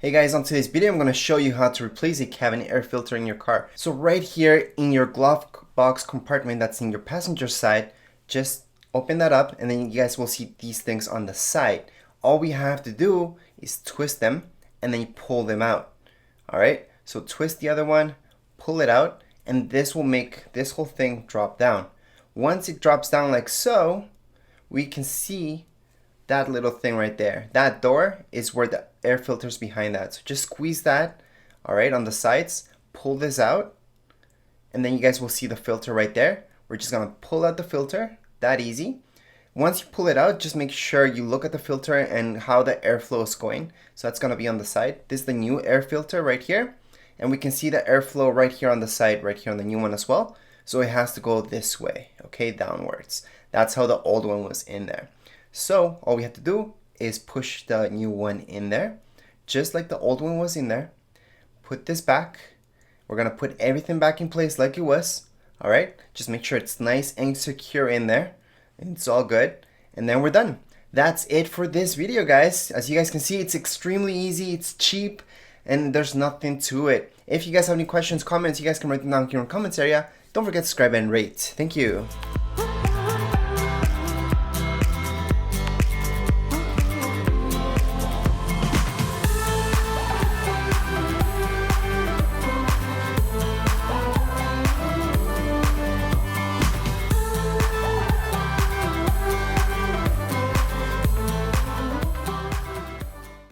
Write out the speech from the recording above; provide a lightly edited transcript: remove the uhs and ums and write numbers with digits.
Hey guys, on today's video I'm going to show you how to replace a cabin air filter in your car. So right here in your glove box compartment that's in your passenger side, just open that up and then you guys will see these things on the side. All we have to do is twist them and then you pull them out. Alright, so twist the other one, pull it out, and this will make this whole thing drop down. Once it drops down like so, we can see that little thing right there. That door is where the air filter is behind that. So just squeeze that, all right, on the sides, pull this out, and then you guys will see the filter right there. We're just gonna pull out the filter, that easy. Once you pull it out, just make sure you look at the filter and how the airflow is going. So that's gonna be on the side. This is the new air filter right here. And we can see the airflow right here on the side, right here on the new one as well. So it has to go this way, okay, downwards. That's how the old one was in there. So all we have to do is push the new one in there, just like the old one was in there. Put this back. We're gonna put everything back in place like it was. All right, just make sure it's nice and secure in there. And it's all good. And then we're done. That's it for this video, guys. As you guys can see, it's extremely easy, it's cheap, and there's nothing to it. If you guys have any questions, comments, you guys can write them down here in the comments area. Don't forget to subscribe and rate. Thank you.